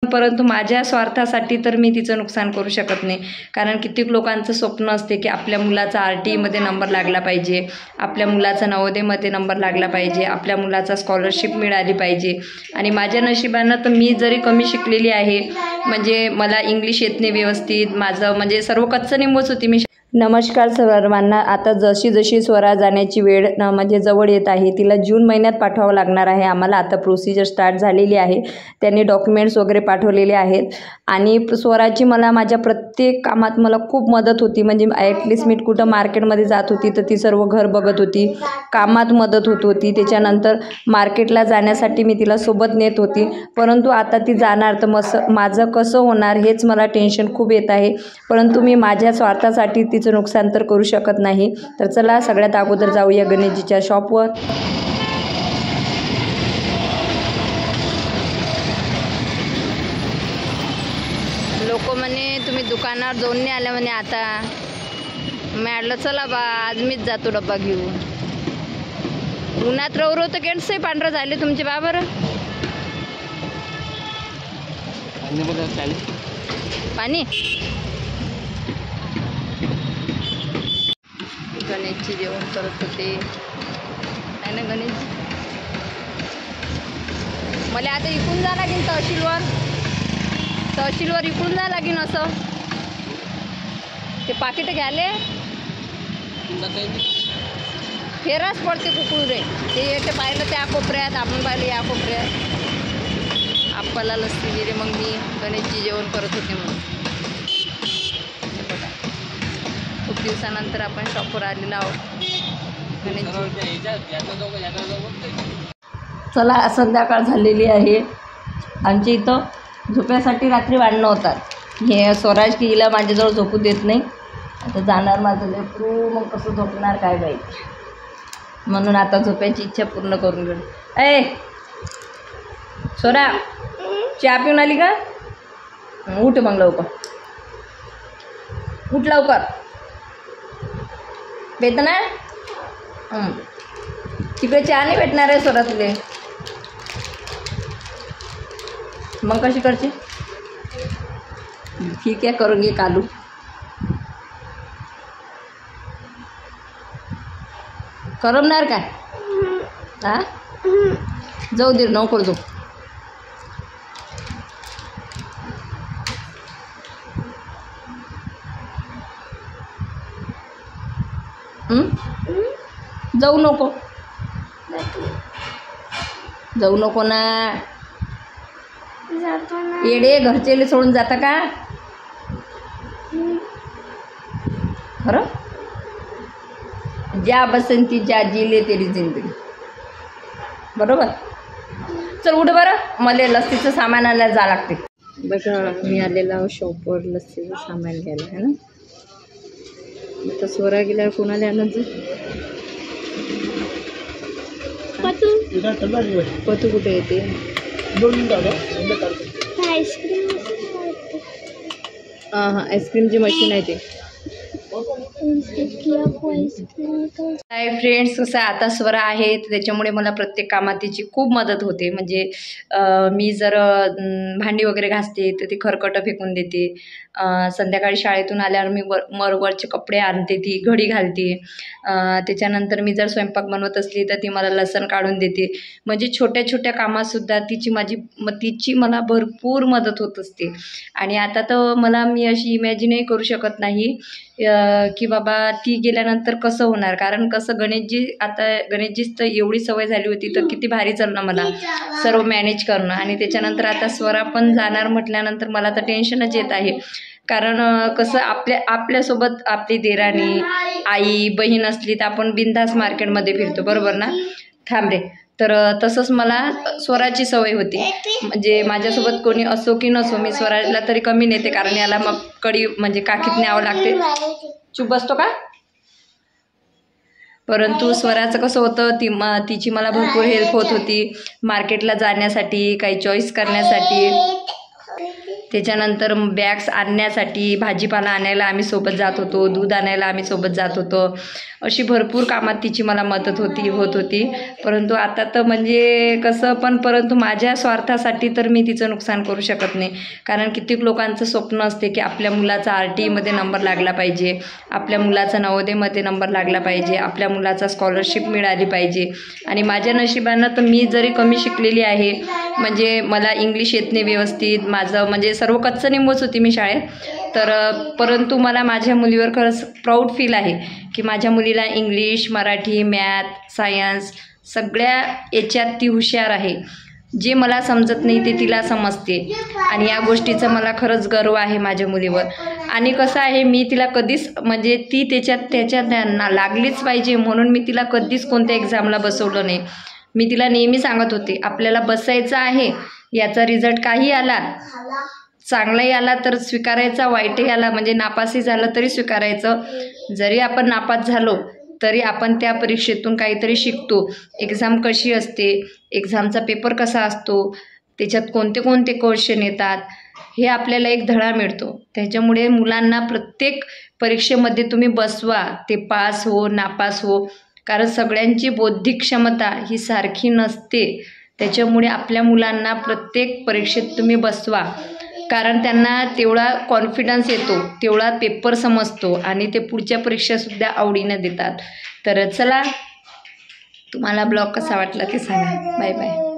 परंतु माझ्या स्वार्थासाठी तर मी तिचं नुकसान करू शकत नाही. कारण कित्येक लोकांचं स्वप्न असते की आपल्या मुलाचा RTमध्ये नंबर लागला पाहिजे, आपल्या मुलाचा नवोदयमध्ये नंबर लागला पाहिजे, आपल्या मुलाचा स्कॉलरशिप मिळाली पाहिजे. आणि माझ्या नशिबानं तर मी जरी कमी शिकलेली आहे, म्हणजे मला इंग्लिश येत नाही व्यवस्थित, माझं म्हणजे सर्व कच्चं निंबूच होती मी. नमस्कार सर्वांना. आता जशी जशी स्वरा जाण्याची वेळ म्हणजे जवळ येत आहे, तिला जून महिन्यात पाठवावं लागणार आहे आम्हाला. आता प्रोसिजर स्टार्ट झालेली आहे, त्यांनी डॉक्युमेंट्स वगैरे पाठवलेले आहेत. आणि स्वराची मला माझ्या प्रत्येक कामात मला खूप मदत होती. म्हणजे ॲटलिस्ट मी कुठं मार्केटमध्ये जात होती तर ती सर्व घर बघत होती, कामात मदत होत होती. त्याच्यानंतर मार्केटला जाण्यासाठी मी तिला सोबत नेत होती. परंतु आता ती जाणार तर माझं कसं होणार हेच मला टेन्शन खूप येत आहे. परंतु मी माझ्या स्वार्थासाठी तिचं नुकसान तर करू शकत नाही. तर चला सगळ्यात अगोदर जाऊया गणेशजीच्या शॉपवर. लोक म्हणे तुम्ही दुकानावर जाऊन नाही आल्या म्हणे. आता म्हटलं चला बा आज मीच जातो डब्बा घेऊन. उन्हात रवरो तर केंटसही पांढरं झाले तुमचे बा. बरं पाणी गणेशची जेवण करत होते आहे ना गणेश. मला आता इकडून जा लागेल तहसीलवर इकडून जा लागेल. असं ते पाकिट घ्याले फेराच पडते कुकळू रे. ते पाहिलं त्या कोपऱ्यात, आपण पाहिलं या कोपऱ्यात. आपल्याला लस्सी गेले. मग मी गणेशची जेवण करत होते म्हणून. खूप दिवसानंतर आपण शॉपवर आलेलो आहोत. चला संध्याकाळ झालेली आहे. आमच्या इथं झोप्यासाठी रात्री भांडणं होतात. हे स्वराज की हिला माझ्याजवळ झोपू देत नाही. आता जाणार माझं लेकरू, मग कसं झोपणार काय माहिती. म्हणून आता झोपायची इच्छा पूर्ण करून घेऊ. ए स्वरा, चहा पिऊन आली का? उठ मग लवकर, उठ लवकर. भेटना तिकडे चहा नाही भेटणार आहे स्वरा तुले. मग कशी करते? ठीक आहे करून घे कालू. करमणार काय? हा जाऊ दे नको जाऊ. जाऊ नको, जाऊ नको ना. येडे घरचेले सोडून जाता का? खरं ज्या बसंती ज्या जिले तेरी जिंदगी. बरोबर. चल उठ बरं, मला लस्सीचं सामान आणायला जा लागते. बघा मी आलेला शॉपवर लस्सीचं सामान घ्यायला आहे ना. आता स्वरा गेल्यावर कोणाला आणायचं? पतू कुठे येते? हां आईस्क्रीमची मशीन आहे ते. हाय फ्रेंड्स, कसं आता स्वरा आहे त्याच्यामुळे मला प्रत्येक कामात तिची खूप मदत होते. म्हणजे मी जर भांडी वगैरे घासते तर ती खरकटं फेकून देते. संध्याकाळी शाळेतून आल्यावर मी वरचे कपडे आणते, ती घडी घालते. त्याच्यानंतर मी जर स्वयंपाक बनवत असली तर ती मला लसण काढून देते. म्हणजे छोट्या छोट्या कामातसुद्धा तिची मला भरपूर मदत होत असते. आणि आता तर मी अशी इमॅजिनही करू शकत नाही की बाबा ती गेल्यानंतर कसं होणार. कारण कसं गणेशजीच तर एवढी सवय झाली होती तर किती भारी चालणं मला सर्व मॅनेज करणं. आणि त्याच्यानंतर आता स्वरा पण जाणार म्हटल्यानंतर मला तर टेन्शनच येत आहे. कारण कसं आपल्यासोबत आपली देराणी आई बहीण असली तर आपण बिंदास मार्केटमध्ये फिरतो, बरोबर ना. थांब रे. तर तसंच मला स्वराची सवय होती. म्हणजे माझ्यासोबत कोणी असो की नसो मी स्वराजला तरी कमी नेते. कारण याला मग कडी म्हणजे काकीत न्यावं लागते. चूप बसतो का? परंतु स्वराचं कसं होतं, तिची मला भरपूर हेल्प होत होती मार्केटला जाण्यासाठी, काही चॉईस करण्यासाठी. त्याच्यानंतर बॅग्स आणण्यासाठी, भाजीपाला आणायला आम्ही सोबत जात होतो, दूध आणायला आम्ही सोबत जात होतो. अशी भरपूर कामात तिची मला मदत होत होती. परंतु आता तर म्हणजे कसं, परंतु माझ्या स्वार्थासाठी तर मी तिचं नुकसान करू शकत नाही. कारण कित्येक लोकांचं स्वप्न असते की आपल्या मुलाचा RTमध्ये नंबर लागला पाहिजे, आपल्या मुलाचा नवोदयमध्ये नंबर लागला पाहिजे, आपल्या मुलाचा स्कॉलरशिप मिळाली पाहिजे. आणि माझ्या नशिबानं तर मी जरी कमी शिकलेली आहे, म्हणजे मला इंग्लिश येत नाही व्यवस्थित, माझं म्हणजे सर्व कच्चं निंबूच होती मी शाळेत, तर परंतु मला माझ्या मुलीवर खरंच प्राऊड फील आहे की माझ्या मुलीला इंग्लिश, मराठी, मॅथ, सायन्स सगळ्या याच्यात ती हुशार आहे. जे मला समजत नाही ते तिला समजते आणि या गोष्टीचा मला खरंच गर्व आहे माझ्या मुलीवर. आणि कसं आहे, मी तिला कधीच म्हणजे ती त्याच्यात लागलीच पाहिजे म्हणून मी तिला कधीच कोणत्या एक्झामला बसवलं नाही. मी तिला नेहमी सांगत होते, आपल्याला बसायचं आहे, याचा रिझल्ट काही आला, चांगलाही आला तर स्वीकारायचा, वाईटही आला म्हणजे नापासही झालं तरी स्वीकारायचं. जरी आपण नापास झालो तरी आपण त्या परीक्षेतून काहीतरी शिकतो. एक्झाम कशी असते, एक्झामचा पेपर कसा असतो, त्याच्यात कोणते कोणते क्वेश्चन येतात, हे आपल्याला एक धडा मिळतो. त्याच्यामुळे मुलांना प्रत्येक परीक्षेमध्ये तुम्ही बसवा, ते पास हो नापास हो, कारण सगळ्यांची बौद्धिक क्षमता ही सारखी नसते. त्याच्यामुळे आपल्या मुलांना प्रत्येक परीक्षेत तुम्ही बसवा, कारण त्यांना तेवढा कॉन्फिडन्स येतो, तेवढा पेपर समजतो आणि ते पुढच्या परीक्षासुद्धा आवडीनं देतात. तर चला, तुम्हाला ब्लॉग कसा वाटला ते सांगा. Bye bye.